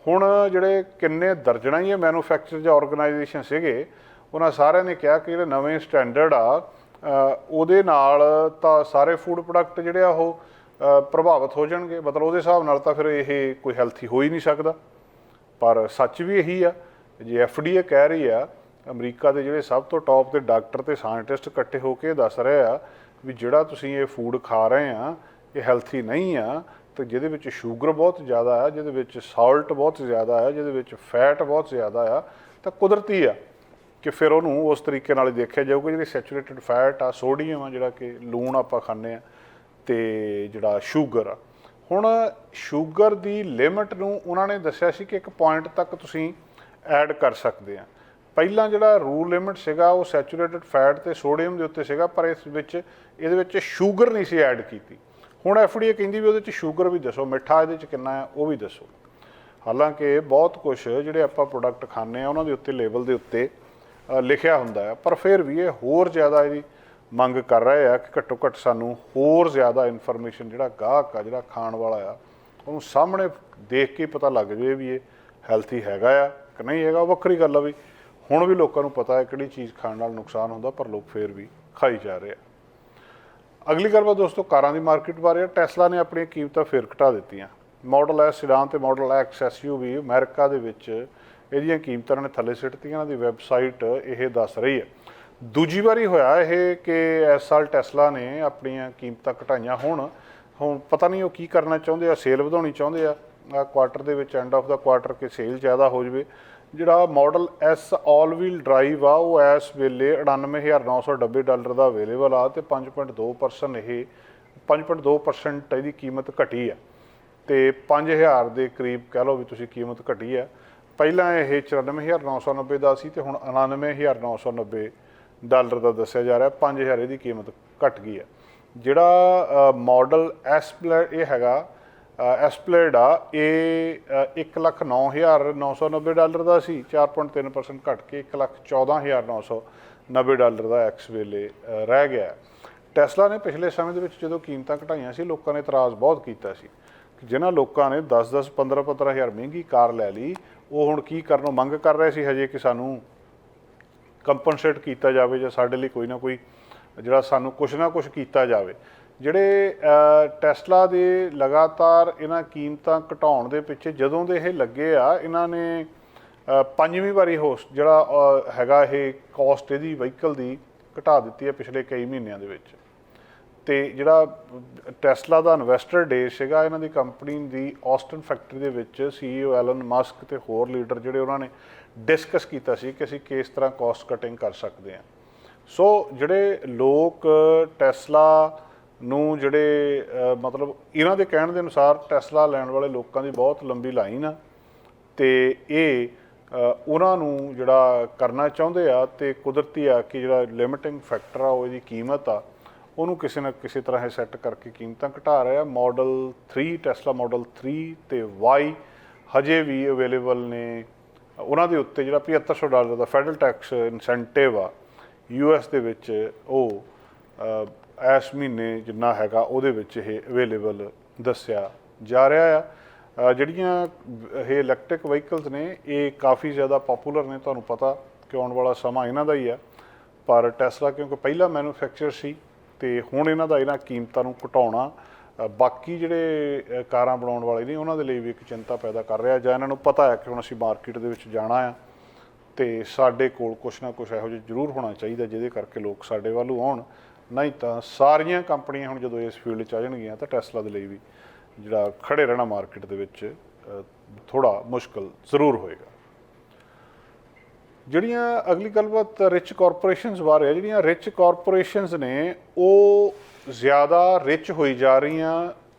ਹੁਣ ਜਿਹੜੇ ਕਿੰਨੇ ਦਰਜਨਾਂ ਹੀ ਮੈਨੂਫੈਕਚਰ ਜਾਂ ਆਰਗੇਨਾਈਜੇਸ਼ਨ ਸੀਗੇ, ਉਹਨਾਂ ਸਾਰਿਆਂ ਨੇ ਕਿਹਾ ਕਿ ਜਿਹੜੇ ਨਵੇਂ ਸਟੈਂਡਰਡ ਆ ਉਹਦੇ ਨਾਲ ਤਾਂ ਸਾਰੇ ਫੂਡ ਪ੍ਰੋਡਕਟ ਜਿਹੜੇ ਆ ਉਹ ਪ੍ਰਭਾਵਿਤ ਹੋ ਜਾਣਗੇ। ਮਤਲਬ ਉਹਦੇ ਹਿਸਾਬ ਨਾਲ ਤਾਂ ਫਿਰ ਇਹ ਕੋਈ ਹੈਲਥੀ ਹੋ ਹੀ ਨਹੀਂ ਸਕਦਾ। ਪਰ ਸੱਚ ਵੀ ਇਹੀ ਆ, ਜੇ FDA ਕਹਿ ਰਹੀ ਆ, ਅਮਰੀਕਾ ਦੇ ਜਿਹੜੇ ਸਭ ਤੋਂ ਟੌਪ ਦੇ ਡਾਕਟਰ ਅਤੇ ਸਾਇੰਟਿਸਟ ਇਕੱਠੇ ਹੋ ਕੇ ਦੱਸ ਰਹੇ ਆ ਵੀ ਜਿਹੜਾ ਤੁਸੀਂ ਇਹ ਫੂਡ ਖਾ ਰਹੇ ਆ ਇਹ ਹੈਲਥੀ ਨਹੀਂ ਆ, ਅਤੇ ਜਿਹਦੇ ਵਿੱਚ ਸ਼ੂਗਰ ਬਹੁਤ ਜ਼ਿਆਦਾ ਆ, ਜਿਹਦੇ ਵਿੱਚ ਸਾਲਟ ਬਹੁਤ ਜ਼ਿਆਦਾ ਆ, ਜਿਹਦੇ ਵਿੱਚ ਫੈਟ ਬਹੁਤ ਜ਼ਿਆਦਾ ਆ, ਤਾਂ ਕੁਦਰਤੀ ਆ ਕਿ ਫਿਰ ਉਹਨੂੰ ਉਸ ਤਰੀਕੇ ਨਾਲ ਹੀ ਦੇਖਿਆ ਜਾਊਗਾ। ਜਿਹੜੀ ਸੈਚੂਰੇਟਡ ਫੈਟ ਆ, ਸੋਡੀਅਮ ਆ, ਜਿਹੜਾ ਕਿ ਲੂਣ ਆਪਾਂ ਖਾਂਦੇ ਆ, ਅਤੇ ਜਿਹੜਾ ਸ਼ੂਗਰ ਆ, ਹੁਣ ਸ਼ੂਗਰ ਦੀ ਲਿਮਿਟ ਨੂੰ ਉਹਨਾਂ ਨੇ ਦੱਸਿਆ ਸੀ ਕਿ ਇੱਕ ਪੁਆਇੰਟ ਤੱਕ ਤੁਸੀਂ ਐਡ ਕਰ ਸਕਦੇ ਆ। ਪਹਿਲਾਂ ਜਿਹੜਾ ਰੂਲ ਲਿਮਿਟ ਸੀਗਾ ਉਹ ਸੈਚੂਰੇਟਡ ਫੈਟ ਅਤੇ ਸੋਡੀਅਮ ਦੇ ਉੱਤੇ ਸੀਗਾ, ਪਰ ਇਹਦੇ ਵਿੱਚ ਸ਼ੂਗਰ ਨਹੀਂ ਸੀ ਐਡ ਕੀਤੀ। ਹੁਣ FDA ਕਹਿੰਦੀ ਵੀ ਉਹਦੇ 'ਚ ਸ਼ੂਗਰ ਵੀ ਦੱਸੋ, ਮਿੱਠਾ ਇਹਦੇ 'ਚ ਕਿੰਨਾ ਆ ਉਹ ਵੀ ਦੱਸੋ। ਹਾਲਾਂਕਿ ਬਹੁਤ ਕੁਛ ਜਿਹੜੇ ਆਪਾਂ ਪ੍ਰੋਡਕਟ ਖਾਂਦੇ ਆ ਉਹਨਾਂ ਦੇ ਉੱਤੇ ਲੇਬਲ ਦੇ ਉੱਤੇ ਲਿਖਿਆ ਹੁੰਦਾ ਹੈ, ਪਰ ਫਿਰ ਵੀ ਇਹ ਹੋਰ ਜ਼ਿਆਦਾ ਇਹਦੀ ਮੰਗ ਕਰ ਰਹੇ ਆ ਕਿ ਘੱਟੋ ਘੱਟ ਸਾਨੂੰ ਹੋਰ ਜ਼ਿਆਦਾ ਇਨਫੋਰਮੇਸ਼ਨ, ਜਿਹੜਾ ਗਾਹਕ ਆ, ਜਿਹੜਾ ਖਾਣ ਵਾਲਾ ਆ, ਉਹਨੂੰ ਸਾਹਮਣੇ ਦੇਖ ਕੇ ਪਤਾ ਲੱਗ ਜਾਵੇ ਵੀ ਇਹ ਹੈਲਥੀ ਹੈਗਾ ਆ ਕਿ ਨਹੀਂ ਹੈਗਾ। ਉਹ ਵੱਖਰੀ ਗੱਲ ਆ ਵੀ ਹੁਣ ਵੀ ਲੋਕਾਂ ਨੂੰ ਪਤਾ ਹੈ ਕਿਹੜੀ ਚੀਜ਼ ਖਾਣ ਨਾਲ ਨੁਕਸਾਨ ਹੁੰਦਾ, ਪਰ ਲੋਕ ਫਿਰ ਵੀ ਖਾਈ ਜਾ ਰਹੇ ਆ। ਅਗਲੀ ਗੱਲਬਾਤ ਦੋਸਤੋ ਕਾਰਾਂ ਦੀ ਮਾਰਕੀਟ ਬਾਰੇ। ਟੈਸਲਾ ਨੇ ਆਪਣੀਆਂ ਕੀਮਤਾਂ ਫਿਰ ਘਟਾ ਦਿੱਤੀਆਂ। ਮਾਡਲ ਐਸ ਸਿਡਾਨ ਅਤੇ ਮਾਡਲ ਐਕਸ SUV ਅਮਰੀਕਾ ਦੇ ਵਿੱਚ ਇਹਦੀਆਂ ਕੀਮਤਾਂ ਨੇ ਥੱਲੇ ਸਿੱਟਤੀਆਂ। ਇਹਨਾਂ ਦੀ ਵੈਬਸਾਈਟ ਇਹ ਦੱਸ ਰਹੀ ਹੈ ਦੂਜੀ ਵਾਰੀ ਹੋਇਆ ਇਹ ਕਿ ਇਸ ਸਾਲ ਟੈਸਲਾ ਨੇ ਆਪਣੀਆਂ ਕੀਮਤਾਂ ਘਟਾਈਆਂ। ਹੁਣ ਪਤਾ ਨਹੀਂ ਉਹ ਕੀ ਕਰਨਾ ਚਾਹੁੰਦੇ ਆ, ਸੇਲ ਵਧਾਉਣੀ ਚਾਹੁੰਦੇ ਆ ਕੁਆਟਰ ਦੇ ਵਿੱਚ, ਐਂਡ ਆਫ ਦਾ ਕੁਆਟਰ, ਕਿ ਸੇਲ ਜ਼ਿਆਦਾ ਹੋ ਜਾਵੇ। ਜਿਹੜਾ ਮਾਡਲ ਐਸ ਆਲ ਵੀਲ ਡਰਾਈਵ ਆ ਉਹ ਇਸ ਵੇਲੇ $99,990 ਦਾ ਅਵੇਲੇਬਲ ਆ, ਅਤੇ 5.2% ਇਹਦੀ ਕੀਮਤ ਘਟੀ ਆ, ਅਤੇ 5,000 ਦੇ ਕਰੀਬ ਕਹਿ ਲਓ ਵੀ ਤੁਸੀਂ ਕੀਮਤ ਘਟੀ ਆ। ਪਹਿਲਾਂ ਇਹ $94,990 ਦਾ ਸੀ, ਅਤੇ ਹੁਣ $99,990 ਦਾ ਦੱਸਿਆ ਜਾ ਰਿਹਾ। 5,000 ਇਹਦੀ ਕੀਮਤ ਘਟ ਗਈ ਹੈ। ਜਿਹੜਾ ਮਾਡਲ ਐਸਪਲੇਡ ਇਹ ਹੈਗਾ ਐਸਪਲੇਡ ਆ ਇਹ $1,09,990 ਦਾ ਸੀ, 4.3% ਘਟ ਕੇ $1,14,990 ਦਾ ਐਕਸ ਵੇਲੇ ਰਹਿ ਗਿਆ। ਟੈਸਲਾ ਨੇ ਪਿਛਲੇ ਸਮੇਂ ਦੇ ਵਿੱਚ ਜਦੋਂ ਕੀਮਤਾਂ ਘਟਾਈਆਂ ਸੀ, ਲੋਕਾਂ ਨੇ ਇਤਰਾਜ਼ ਬਹੁਤ ਕੀਤਾ ਸੀ ਕਿ ਜਿਨ੍ਹਾਂ ਲੋਕਾਂ ਨੇ 10-10 15-15 ਹਜ਼ਾਰ ਮਹਿੰਗੀ ਕਾਰ ਲੈ ਲਈ, ਉਹ ਹੁਣ ਕੀ ਕਰਨੋਂ ਮੰਗ ਕਰ ਰਹੇ ਸੀ ਹਜੇ ਕਿ ਸਾਨੂੰ ਕੰਪਨਸੇਟ ਕੀਤਾ ਜਾਵੇ ਜਾਂ ਸਾਡੇ ਲਈ ਕੋਈ ਨਾ ਕੋਈ ਜਿਹੜਾ ਸਾਨੂੰ ਕੁਛ ਨਾ ਕੁਛ ਕੀਤਾ ਜਾਵੇ। ਜਿਹੜੇ ਟੈਸਲਾ ਦੇ ਲਗਾਤਾਰ ਇਹਨਾਂ ਕੀਮਤਾਂ ਘਟਾਉਣ ਦੇ ਪਿੱਛੇ ਜਦੋਂ ਦੇ ਇਹ ਲੱਗੇ ਆ, ਇਹਨਾਂ ਨੇ 5ਵੀਂ ਵਾਰੀ ਜਿਹੜਾ ਹੈਗਾ ਇਹ ਕੋਸਟ ਇਹਦੀ ਵਹੀਕਲ ਦੀ ਘਟਾ ਦਿੱਤੀ ਹੈ ਪਿਛਲੇ ਕਈ ਮਹੀਨਿਆਂ ਦੇ ਵਿੱਚ। ਤੇ ਜਿਹੜਾ ਟੈਸਲਾ ਦਾ ਇਨਵੈਸਟਰ ਡੇ ਸੀਗਾ, ਇਹਨਾਂ ਦੀ ਕੰਪਨੀ ਦੀ ਆਸਟਨ ਫੈਕਟਰੀ ਦੇ ਵਿੱਚ CEO ਐਲਨ ਮਸਕ ਤੇ ਹੋਰ ਲੀਡਰ ਜਿਹੜੇ ਉਹਨਾਂ ਨੇ ਡਿਸਕਸ ਕੀਤਾ ਸੀ ਕਿ ਅਸੀਂ ਕਿਸ ਤਰ੍ਹਾਂ ਕਾਸਟ ਕਟਿੰਗ ਕਰ ਸਕਦੇ ਹਾਂ। ਸੋ ਜਿਹੜੇ ਲੋਕ ਟੈਸਲਾ ਨੂੰ ਜਿਹੜੇ ਮਤਲਬ ਇਹਨਾਂ ਦੇ ਕਹਿਣ ਦੇ ਅਨੁਸਾਰ ਟੈਸਲਾ ਲੈਣ ਵਾਲੇ ਲੋਕਾਂ ਦੀ ਬਹੁਤ ਲੰਬੀ ਲਾਈਨ ਆ ਤੇ ਇਹ ਉਹਨਾਂ ਨੂੰ ਜਿਹੜਾ ਕਰਨਾ ਚਾਹੁੰਦੇ ਆ ਤੇ ਕੁਦਰਤੀ ਆ ਕਿ ਜਿਹੜਾ ਲਿਮਿਟਿੰਗ ਫੈਕਟਰ ਆ ਉਹ ਇਹਦੀ ਕੀਮਤ ਆ ਉਹਨੂੰ ਕਿਸੇ ਨਾ ਕਿਸੇ ਤਰ੍ਹਾਂ ਇਹ ਸੈੱਟ ਕਰਕੇ ਕੀਮਤਾਂ ਘਟਾ ਰਿਹਾ। ਮਾਡਲ 3 ਟੈਸਲਾ ਮਾਡਲ 3 ਤੇ Y ਹਜੇ ਵੀ ਅਵੇਲੇਬਲ ਨੇ। ਉਹਨਾਂ ਦੇ ਉੱਤੇ ਜਿਹੜਾ $7500 ਦਾ ਫੈਡਰਲ ਟੈਕਸ ਇਨਸੈਂਟਿਵ ਆ US ਦੇ ਵਿੱਚ, ਉਹ ਇਸ ਮਹੀਨੇ ਜਿੰਨਾ ਹੈਗਾ ਉਹਦੇ ਵਿੱਚ ਇਹ ਅਵੇਲੇਬਲ ਦੱਸਿਆ ਜਾ ਰਿਹਾ ਆ। ਜਿਹੜੀਆਂ ਇਹ ਇਲੈਕਟ੍ਰਿਕ ਵਹੀਕਲਸ ਨੇ ਇਹ ਕਾਫੀ ਜ਼ਿਆਦਾ ਪੋਪੂਲਰ ਨੇ, ਤੁਹਾਨੂੰ ਪਤਾ ਕਿ ਆਉਣ ਵਾਲਾ ਸਮਾਂ ਇਹਨਾਂ ਦਾ ਹੀ ਆ। ਪਰ ਟੈਸਲਾ ਕਿਉਂਕਿ ਪਹਿਲਾ ਮੈਨੂਫੈਕਚਰ ਸੀ ਤੇ ਹੁਣ ਇਹਨਾਂ ਦਾ ਇਹਨਾਂ ਕੀਮਤਾਂ ਨੂੰ ਘਟਾਉਣਾ ਬਾਕੀ ਜਿਹੜੇ ਕਾਰਾਂ ਬਣਾਉਣ ਵਾਲੇ ਨੇ ਉਹਨਾਂ ਦੇ ਲਈ ਵੀ ਇੱਕ ਚਿੰਤਾ ਪੈਦਾ ਕਰ ਰਿਹਾ, ਜਾਂ ਇਹਨਾਂ ਨੂੰ ਪਤਾ ਹੈ ਕਿ ਹੁਣ ਅਸੀਂ ਮਾਰਕੀਟ ਦੇ ਵਿੱਚ ਜਾਣਾ ਆ ਤੇ ਸਾਡੇ ਕੋਲ ਕੁਛ ਨਾ ਕੁਛ ਇਹੋ ਜਿਹਾ ਜ਼ਰੂਰ ਹੋਣਾ ਚਾਹੀਦਾ ਜਿਹਦੇ ਕਰਕੇ ਲੋਕ ਸਾਡੇ ਵੱਲ ਆਉਣ। ਨਹੀਂ ਤਾਂ ਸਾਰੀਆਂ ਕੰਪਨੀਆਂ ਹੁਣ ਜਦੋਂ ਇਸ ਫੀਲਡ 'ਚ ਆ ਜਾਣਗੀਆਂ ਤਾਂ ਟੈਸਲਾ ਦੇ ਲਈ ਵੀ ਜਿਹੜਾ ਖੜੇ ਰਹਿਣਾ ਮਾਰਕੀਟ ਦੇ ਵਿੱਚ ਥੋੜ੍ਹਾ ਮੁਸ਼ਕਲ ਜ਼ਰੂਰ ਹੋਏਗਾ। ਜਿਹੜੀਆਂ ਅਗਲੀ ਗੱਲਬਾਤ ਰਿਚ ਕਾਰਪੋਰੇਸ਼ਨਸ ਬਾਰੇ ਹੈ। ਜਿਹੜੀਆਂ ਰਿਚ ਕਾਰਪੋਰੇਸ਼ਨਸ ਨੇ ਉਹ ਜ਼ਿਆਦਾ ਰਿਚ ਹੋਈ ਜਾ ਰਹੀਆਂ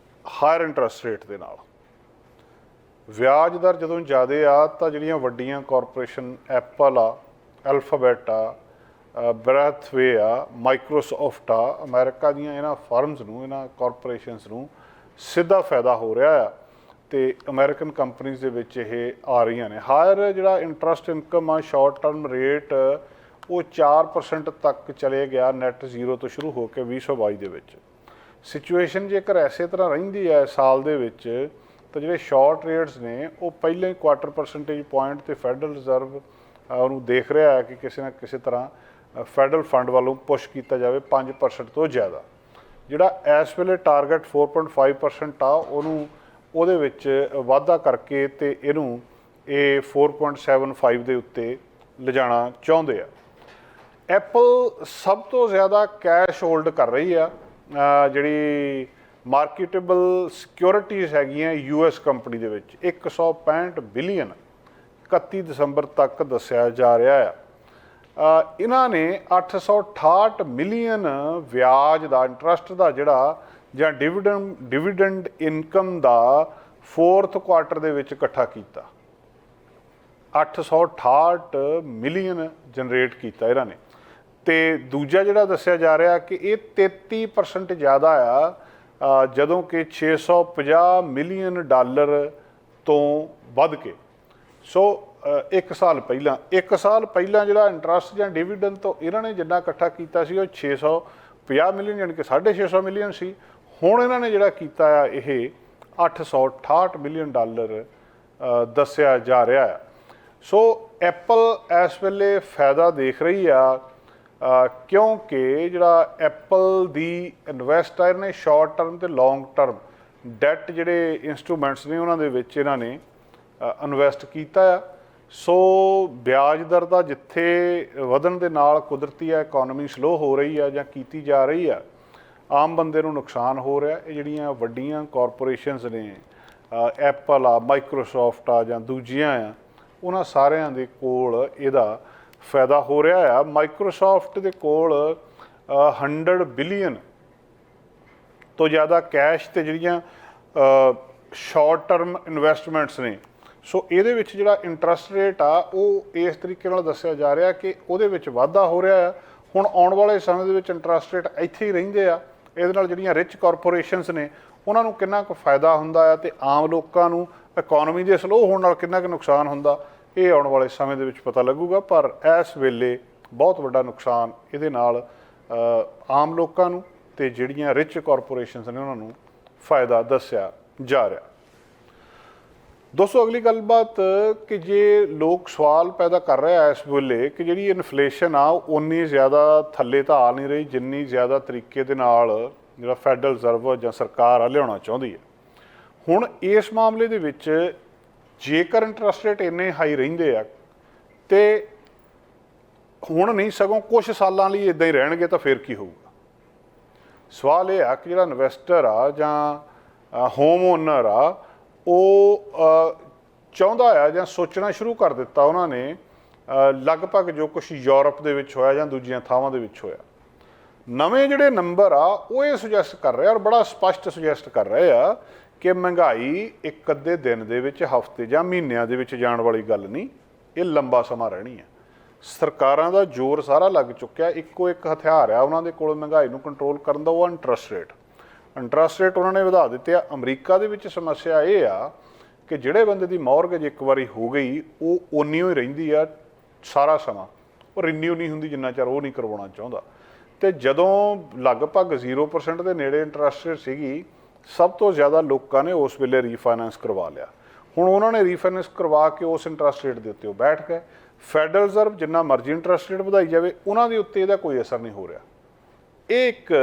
ਹਾਇਰ ਇੰਟਰਸਟ ਰੇਟ ਦੇ ਨਾਲ। ਵਿਆਜ ਦਰ ਜਦੋਂ ਜ਼ਿਆਦਾ ਆ ਤਾਂ ਜਿਹੜੀਆਂ ਵੱਡੀਆਂ ਕਾਰਪੋਰੇਸ਼ਨ ਐਪਲ ਆ, ਐਲਫਾਬੈਟ ਆ, ਬਰੈਥਵੇ ਆ, ਮਾਈਕਰੋਸਾਫਟ ਆ, ਅਮਰੀਕਾ ਦੀਆਂ ਇਹਨਾਂ ਫਰਮਸ ਨੂੰ, ਇਹਨਾਂ ਕਾਰਪੋਰੇਸ਼ਨਸ ਨੂੰ ਸਿੱਧਾ ਫਾਇਦਾ ਹੋ ਰਿਹਾ ਆ ਤੇ ਅਮਰੀਕਨ ਕੰਪਨੀਜ਼ ਦੇ ਵਿੱਚ ਇਹ ਆ ਰਹੀਆਂ ਨੇ। ਹਾਇਰ ਜਿਹੜਾ ਇੰਟਰਸਟ ਇਨਕਮ ਆ, ਸ਼ਾਰਟ ਟਰਮ ਰੇਟ ਉਹ 4% ਤੱਕ ਚਲੇ ਗਿਆ ਨੈਟ ਜ਼ੀਰੋ ਤੋਂ ਸ਼ੁਰੂ ਹੋ ਕੇ 2022 ਦੇ ਵਿੱਚ। ਸਿਚੁਏਸ਼ਨ ਜੇਕਰ ਐਸੇ ਤਰ੍ਹਾਂ ਰਹਿੰਦੀ ਹੈ ਸਾਲ ਦੇ ਵਿੱਚ ਤਾਂ ਜਿਹੜੇ ਸ਼ਾਰਟ ਰੇਟਸ ਨੇ ਉਹ ਪਹਿਲਾਂ ਹੀ 1/4% ਪੁਆਇੰਟ ਤੇ ਫੈਡਰਲ ਰਿਜ਼ਰਵ ਉਹਨੂੰ ਦੇਖ ਰਿਹਾ ਹੈ ਕਿ ਕਿਸੇ ਨਾ ਕਿਸੇ ਤਰ੍ਹਾਂ ਫੈਡਰਲ ਫੰਡ ਵੱਲੋਂ ਪੁਸ਼ ਕੀਤਾ ਜਾਵੇ 5% ਤੋਂ ਜ਼ਿਆਦਾ। ਜਿਹੜਾ ਇਸ ਵੇਲੇ ਟਾਰਗੇਟ 4.5% ਆ ਉਹਨੂੰ ਉਹਦੇ ਵਿੱਚ ਵਾਧਾ ਕਰਕੇ ਤੇ ਇਹਨੂੰ ਇਹ 4.75 ਦੇ ਉੱਤੇ ਲਿਜਾਣਾ ਚਾਹੁੰਦੇ ਆ। ਐਪਲ ਸਭ ਤੋਂ ਜ਼ਿਆਦਾ ਕੈਸ਼ ਹੋਲਡ ਕਰ ਰਹੀ ਆ। ਜਿਹੜੀ ਮਾਰਕੀਟੇਬਲ ਸਿਕਿਉਰਿਟੀਜ਼ ਹੈਗੀਆਂ US ਕੰਪਨੀ ਦੇ ਵਿੱਚ 165 ਬਿਲੀਅਨ 31 ਦਸੰਬਰ ਤੱਕ ਦੱਸਿਆ ਜਾ ਰਿਹਾ ਆ। ਇਹਨਾਂ ਨੇ 868 ਮਿਲੀਅਨ ਵਿਆਜ ਦਾ, ਇੰਟਰਸਟ ਦਾ ਜਿਹੜਾ ਜਾਂ ਡਿਵੀਡੈਂਡ ਇਨਕਮ ਦਾ 4th ਕੁਆਰਟਰ ਦੇ ਵਿੱਚ ਇਕੱਠਾ ਕੀਤਾ। 868 ਮਿਲੀਅਨ ਜਨਰੇਟ ਕੀਤਾ ਇਹਨਾਂ ਨੇ। ਤੇ ਦੂਜਾ ਜਿਹੜਾ ਦੱਸਿਆ ਜਾ ਰਿਹਾ ਕਿ ਇਹ 33% ਜ਼ਿਆਦਾ ਆ ਜਦੋਂ ਕਿ $650 ਮਿਲੀਅਨ ਤੋਂ ਵੱਧ ਕੇ। ਸੋ 1 ਸਾਲ ਪਹਿਲਾਂ ਜਿਹੜਾ ਇੰਟਰਸਟ ਜਾਂ ਡਿਵੀਡੈਂਡ ਤੋਂ ਇਹਨਾਂ ਨੇ ਜਿੰਨਾ ਇਕੱਠਾ ਕੀਤਾ ਸੀ ਉਹ 650 ਮਿਲੀਅਨ ਯਾਨੀ ਕਿ 650 ਮਿਲੀਅਨ ਸੀ। ਹੁਣ ਇਹਨਾਂ ਨੇ ਜਿਹੜਾ ਕੀਤਾ ਆ ਇਹ $868 ਮਿਲੀਅਨ ਦੱਸਿਆ ਜਾ ਰਿਹਾ ਆ। ਸੋ ਐਪਲ ਇਸ ਵੇਲੇ ਫਾਇਦਾ ਦੇਖ ਰਹੀ ਆ ਕਿਉਂਕਿ ਜਿਹੜਾ ਐਪਲ ਦੀ ਇਨਵੈਸਟ ਆ ਨੇ ਸ਼ਾਰਟ ਟਰਮ ਤੇ ਲੌਂਗ ਟਰਮ ਡੈਟ ਜਿਹੜੇ ਇੰਸਟਰੂਮੈਂਟਸ ਨੇ ਉਹਨਾਂ ਦੇ ਵਿੱਚ ਇਹਨਾਂ ਨੇ ਇਨਵੈਸਟ ਕੀਤਾ ਆ। ਸੋ ਵਿਆਜ ਦਰ ਦਾ ਜਿੱਥੇ ਵਧਣ ਦੇ ਨਾਲ ਕੁਦਰਤੀ ਆ ਇਕੋਨਮੀ ਸਲੋ ਹੋ ਰਹੀ ਆ ਜਾਂ ਕੀਤੀ ਜਾ ਰਹੀ ਆ, ਆਮ ਬੰਦੇ ਨੂੰ ਨੁਕਸਾਨ ਹੋ ਰਿਹਾ। ਇਹ ਜਿਹੜੀਆਂ ਵੱਡੀਆਂ ਕਾਰਪੋਰੇਸ਼ਨਸ ਨੇ ਐਪਲ ਆ, ਮਾਈਕਰੋਸਾਫਟ ਆ ਜਾਂ ਦੂਜੀਆਂ ਆ, ਉਹਨਾਂ ਸਾਰਿਆਂ ਦੇ ਕੋਲ ਇਹਦਾ ਫਾਇਦਾ ਹੋ ਰਿਹਾ ਆ। ਮਾਈਕਰੋਸਾਫਟ ਦੇ ਕੋਲ 100 ਬਿਲੀਅਨ ਤੋਂ ਜ਼ਿਆਦਾ ਕੈਸ਼ ਤੇ ਜਿਹੜੀਆਂ ਸ਼ਾਰਟ ਟਰਮ ਇਨਵੈਸਟਮੈਂਟਸ ਨੇ। ਸੋ ਇਹਦੇ ਵਿੱਚ ਜਿਹੜਾ ਇੰਟਰਸਟ ਰੇਟ ਆ ਉਹ ਇਸ ਤਰੀਕੇ ਨਾਲ ਦੱਸਿਆ ਜਾ ਰਿਹਾ ਕਿ ਉਹਦੇ ਵਿੱਚ ਵਾਧਾ ਹੋ ਰਿਹਾ ਆ। ਹੁਣ ਆਉਣ ਵਾਲੇ ਸਮੇਂ ਦੇ ਵਿੱਚ ਇੰਟਰਸਟ ਰੇਟ ਇੱਥੇ ਹੀ ਰਹਿੰਦੇ ਆ ਇਹਦੇ ਨਾਲ ਜਿਹੜੀਆਂ ਰਿਚ ਕਾਰਪੋਰੇਸ਼ਨਸ ਨੇ ਉਹਨਾਂ ਨੂੰ ਕਿੰਨਾ ਕੁ ਫਾਇਦਾ ਹੁੰਦਾ ਆ ਤੇ ਆਮ ਲੋਕਾਂ ਨੂੰ ਇਕੋਨਮੀ ਦੇ ਸਲੋ ਹੋਣ ਨਾਲ ਕਿੰਨਾ ਕੁ ਨੁਕਸਾਨ ਹੁੰਦਾ, ਇਹ ਆਉਣ ਵਾਲੇ ਸਮੇਂ ਦੇ ਵਿੱਚ ਪਤਾ ਲੱਗੂਗਾ। ਪਰ ਇਸ ਵੇਲੇ ਬਹੁਤ ਵੱਡਾ ਨੁਕਸਾਨ ਇਹਦੇ ਨਾਲ ਆਮ ਲੋਕਾਂ ਨੂੰ ਤੇ ਜਿਹੜੀਆਂ ਰਿਚ ਕਾਰਪੋਰੇਸ਼ਨਸ ਨੇ ਉਹਨਾਂ ਨੂੰ ਫਾਇਦਾ ਦੱਸਿਆ ਜਾ ਰਿਹਾ। ਦੋਸਤੋ ਅਗਲੀ ਗੱਲਬਾਤ ਕਿ ਜੇ ਲੋਕ ਸਵਾਲ ਪੈਦਾ ਕਰ ਰਿਹਾ ਇਸ ਵੇਲੇ ਕਿ ਜਿਹੜੀ ਇਨਫਲੇਸ਼ਨ ਆ ਉਨੀ ਜ਼ਿਆਦਾ ਥੱਲੇ ਤਾਂ ਆ ਨਹੀਂ ਰਹੀ ਜਿੰਨੀ ਜ਼ਿਆਦਾ ਤਰੀਕੇ ਦੇ ਨਾਲ ਜਿਹੜਾ ਫੈਡਰਲ ਰਿਜ਼ਰਵ ਜਾਂ ਸਰਕਾਰ ਆ ਲਿਆਉਣਾ ਚਾਹੁੰਦੀ ਹੈ। ਹੁਣ ਇਸ ਮਾਮਲੇ ਦੇ ਵਿੱਚ ਜੇਕਰ ਇੰਟਰਸਟ ਰੇਟ ਇੰਨੇ ਹਾਈ ਰਹਿੰਦੇ ਆ ਤੇ ਹੁਣ ਨਹੀਂ ਸਗੋਂ ਕੁਝ ਸਾਲਾਂ ਲਈ ਇਦਾਂ ਹੀ ਰਹਿਣਗੇ ਤਾਂ ਫਿਰ ਕੀ ਹੋਊਗਾ। ਸਵਾਲ ਇਹ ਆ ਕਿ ਜਿਹੜਾ ਇਨਵੈਸਟਰ ਆ ਜਾਂ ਹੋਮ ਓਨਰ ਆ ਉਹ ਚਾਹੁੰਦਾ ਆ ਜਾਂ ਸੋਚਣਾ ਸ਼ੁਰੂ ਕਰ ਦਿੱਤਾ ਉਹਨਾਂ ਨੇ ਲਗਭਗ ਜੋ ਕੁਛ ਯੂਰਪ ਦੇ ਵਿੱਚ ਹੋਇਆ ਜਾਂ ਦੂਜੀਆਂ ਥਾਵਾਂ ਦੇ ਵਿੱਚ ਹੋਇਆ। ਨਵੇਂ ਜਿਹੜੇ ਨੰਬਰ ਆ ਉਹ ਇਹ ਸੁਜੈਸਟ ਕਰ ਰਹੇ ਆ ਔਰ ਬੜਾ ਸਪਸ਼ਟ ਸੁਜੈਸਟ ਕਰ ਰਹੇ ਆ ਕਿ ਮਹਿੰਗਾਈ ਇੱਕ ਅੱਧੇ ਦਿਨ ਦੇ ਵਿੱਚ, ਹਫ਼ਤੇ ਜਾਂ ਮਹੀਨਿਆਂ ਦੇ ਵਿੱਚ ਜਾਣ ਵਾਲੀ ਗੱਲ ਨਹੀਂ, ਇਹ ਲੰਬਾ ਸਮਾਂ ਰਹਿਣੀ ਹੈ। ਸਰਕਾਰਾਂ ਦਾ ਜ਼ੋਰ ਸਾਰਾ ਲੱਗ ਚੁੱਕਿਆ, ਇੱਕੋ ਇੱਕ ਹਥਿਆਰ ਆ ਉਹਨਾਂ ਦੇ ਕੋਲ ਮਹਿੰਗਾਈ ਨੂੰ ਕੰਟਰੋਲ ਕਰਨ ਦਾ, ਉਹ ਇੰਟਰਸਟ ਰੇਟ। ਇੰਟਰਸਟ ਰੇਟ ਉਹਨਾਂ ਨੇ ਵਧਾ ਦਿੱਤੇ ਆ। ਅਮਰੀਕਾ ਦੇ ਵਿੱਚ ਸਮੱਸਿਆ ਇਹ ਆ ਕਿ ਜਿਹੜੇ ਬੰਦੇ ਦੀ ਮੌਰਗੇਜ ਇੱਕ ਵਾਰੀ ਹੋ ਗਈ ਉਹ ਓਨੀ ਹੀ ਰਹਿੰਦੀ ਆ ਸਾਰਾ ਸਮਾਂ, ਉਹ ਰਿਨਿਊ ਨਹੀਂ ਹੁੰਦੀ ਜਿੰਨਾ ਚਿਰ ਉਹ ਨਹੀਂ ਕਰਵਾਉਣਾ ਚਾਹੁੰਦਾ। ਤੇ ਜਦੋਂ ਲਗਭਗ 0% ਦੇ ਨੇੜੇ ਇੰਟਰਸਟ ਰੇਟ ਸੀਗੀ, ਸਭ ਤੋਂ ਜ਼ਿਆਦਾ ਲੋਕਾਂ ਨੇ ਉਸ ਵੇਲੇ ਰੀਫਾਈਨੈਂਸ ਕਰਵਾ ਲਿਆ। ਹੁਣ ਉਹਨਾਂ ਨੇ ਰੀਫਾਈਨੈਂਸ ਕਰਵਾ ਕੇ ਉਸ ਇੰਟਰਸਟ ਰੇਟ ਦੇ ਉੱਤੇ ਉਹ ਬੈਠ ਗਏ। ਫੈਡਰਲ ਰਿਜ਼ਰਵ ਜਿੰਨਾ ਮਰਜ਼ੀ ਇੰਟਰਸਟ ਰੇਟ ਵਧਾਈ ਜਾਵੇ ਉਹਨਾਂ ਦੇ ਉੱਤੇ ਇਹਦਾ ਕੋਈ ਅਸਰ ਨਹੀਂ ਹੋ ਰਿਹਾ। ਇਹ ਇੱਕ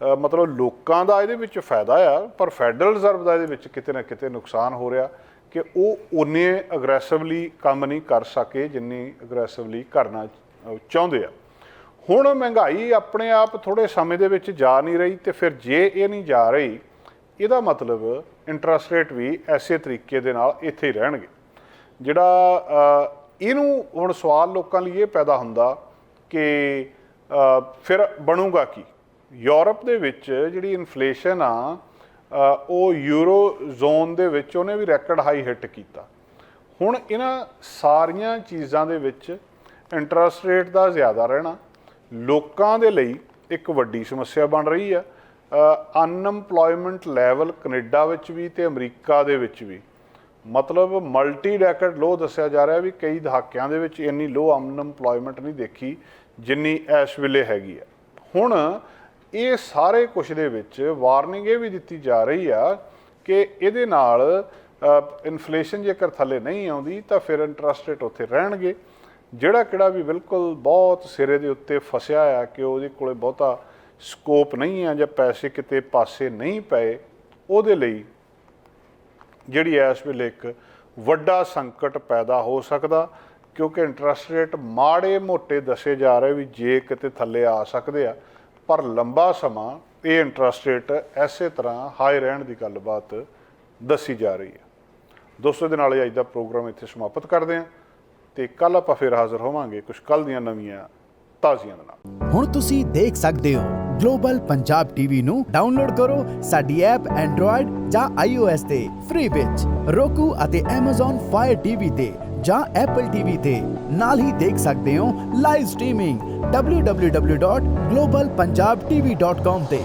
ਮਤਲਬ ਲੋਕਾਂ ਦਾ ਇਹਦੇ ਵਿੱਚ ਫਾਇਦਾ ਆ, ਪਰ ਫੈਡਰਲ ਰਿਜ਼ਰਵ ਦਾ ਇਹਦੇ ਵਿੱਚ ਕਿਤੇ ਨਾ ਕਿਤੇ ਨੁਕਸਾਨ ਹੋ ਰਿਹਾ ਕਿ ਉਹ ਉਨੇ ਅਗਰੈਸਿਵਲੀ ਕੰਮ ਨਹੀਂ ਕਰ ਸਕੇ ਜਿੰਨੀ ਅਗਰੈਸਿਵਲੀ ਕਰਨਾ ਚਾਹੁੰਦੇ ਆ। ਹੁਣ ਮਹਿੰਗਾਈ ਆਪਣੇ ਆਪ ਥੋੜ੍ਹੇ ਸਮੇਂ ਦੇ ਵਿੱਚ ਜਾ ਨਹੀਂ ਰਹੀ ਤੇ ਫਿਰ ਜੇ ਇਹ ਨਹੀਂ ਜਾ ਰਹੀ ਇਹਦਾ ਮਤਲਬ ਇੰਟਰਸਟ ਰੇਟ ਵੀ ਐਸੇ ਤਰੀਕੇ ਦੇ ਨਾਲ ਇੱਥੇ ਹੀ ਰਹਿਣਗੇ। ਜਿਹੜਾ ਇਹਨੂੰ ਹੁਣ ਸਵਾਲ ਲੋਕਾਂ ਲਈ ਇਹ ਪੈਦਾ ਹੁੰਦਾ ਕਿ ਫਿਰ ਬਣੂਗਾ ਕੀ। ਯੂਰਪ ਦੇ ਵਿੱਚ ਜਿਹੜੀ ਇਨਫਲੇਸ਼ਨ ਆ ਉਹ ਯੂਰੋ ਜ਼ੋਨ ਦੇ ਵਿੱਚ ਉਹਨੇ ਵੀ ਰੈਕਡ ਹਾਈ ਹਿੱਟ ਕੀਤਾ। ਹੁਣ ਇਹਨਾਂ ਸਾਰੀਆਂ ਚੀਜ਼ਾਂ ਦੇ ਵਿੱਚ ਇੰਟਰਸਟ ਰੇਟ ਦਾ ਜ਼ਿਆਦਾ ਰਹਿਣਾ ਲੋਕਾਂ ਦੇ ਲਈ ਇੱਕ ਵੱਡੀ ਸਮੱਸਿਆ ਬਣ ਰਹੀ ਆ। ਅਨਐਮਪਲੋਇਮੈਂਟ ਲੈਵਲ ਕੈਨੇਡਾ ਵਿੱਚ ਵੀ ਤੇ ਅਮਰੀਕਾ ਦੇ ਵਿੱਚ ਵੀ ਮਤਲਬ ਮਲਟੀ ਡੈਕਡ ਲੋ ਦੱਸਿਆ ਜਾ ਰਿਹਾ ਵੀ ਕਈ ਦਹਾਕਿਆਂ ਦੇ ਵਿੱਚ ਇੰਨੀ ਲੋ ਅਨਐਮਪਲੋਇਮੈਂਟ ਨਹੀਂ ਦੇਖੀ ਜਿੰਨੀ ਇਸ ਵੇਲੇ ਹੈਗੀ ਆ। ਹੁਣ ਇਹ ਸਾਰੇ ਕੁਛ ਦੇ ਵਿੱਚ ਵਾਰਨਿੰਗ ਇਹ ਵੀ ਦਿੱਤੀ ਜਾ ਰਹੀ ਆ ਕਿ ਇਹਦੇ ਨਾਲ ਇਨਫਲੇਸ਼ਨ ਜੇਕਰ ਥੱਲੇ ਨਹੀਂ ਆਉਂਦੀ ਤਾਂ ਫਿਰ ਇੰਟਰਸਟ ਰੇਟ ਉੱਥੇ ਰਹਿਣਗੇ। ਜਿਹੜਾ ਕਿਹੜਾ ਵੀ ਬਿਲਕੁਲ ਬਹੁਤ ਸਿਰੇ ਦੇ ਉੱਤੇ ਫਸਿਆ ਆ ਕਿ ਉਹਦੇ ਕੋਲੇ ਬਹੁਤਾ ਸਕੋਪ ਨਹੀਂ ਆ ਜਾਂ ਪੈਸੇ ਕਿਤੇ ਪਾਸੇ ਨਹੀਂ ਪਏ, ਉਹਦੇ ਲਈ ਜਿਹੜੀ ਇਸ ਵੇਲੇ ਇੱਕ ਵੱਡਾ ਸੰਕਟ ਪੈਦਾ ਹੋ ਸਕਦਾ ਕਿਉਂਕਿ ਇੰਟਰਸਟ ਰੇਟ ਮਾੜੇ ਮੋਟੇ ਦੱਸੇ ਜਾ ਰਹੇ ਵੀ ਜੇ ਕਿਤੇ ਥੱਲੇ ਆ ਸਕਦੇ ਆ, ਪਰ ਲੰਬਾ ਸਮਾਂ ਇਹ ਇੰਟਰਸਟ ਰੇਟ ਐਸੇ ਤਰ੍ਹਾਂ ਹਾਈ ਰਹਿਣ ਦੀ ਗੱਲਬਾਤ ਦੱਸੀ ਜਾ ਰਹੀ ਹੈ। ਦੋਸਤੋ ਦੇ ਨਾਲ ਅੱਜ ਦਾ ਪ੍ਰੋਗਰਾਮ ਇੱਥੇ ਸਮਾਪਤ ਕਰਦੇ ਹਾਂ ਤੇ ਕੱਲ ਆਪਾਂ ਫਿਰ ਹਾਜ਼ਰ ਹੋਵਾਂਗੇ ਕੁਝ ਕੱਲ ਦੀਆਂ ਨਵੀਆਂ ਤਾਜ਼ੀਆਂ ਦੇ ਨਾਲ। ਹੁਣ ਤੁਸੀਂ ਦੇਖ ਸਕਦੇ ਹੋ ਗਲੋਬਲ ਪੰਜਾਬ ਟੀਵੀ ਨੂੰ ਡਾਊਨਲੋਡ ਕਰੋ ਸਾਡੀ ਐਪ ਐਂਡਰੋਇਡ ਜਾਂ iOS ਤੇ ਫ੍ਰੀ ਵਿੱਚ, roku ਅਤੇ Amazon Fire TV ਤੇ ਜਾਂ Apple TV ਤੇ। ਨਾਲ ਹੀ ਦੇਖ ਸਕਦੇ ਹੋ ਲਾਈਵ ਸਟ੍ਰੀਮਿੰਗ www.globalpunjabtv.com ਤੇ।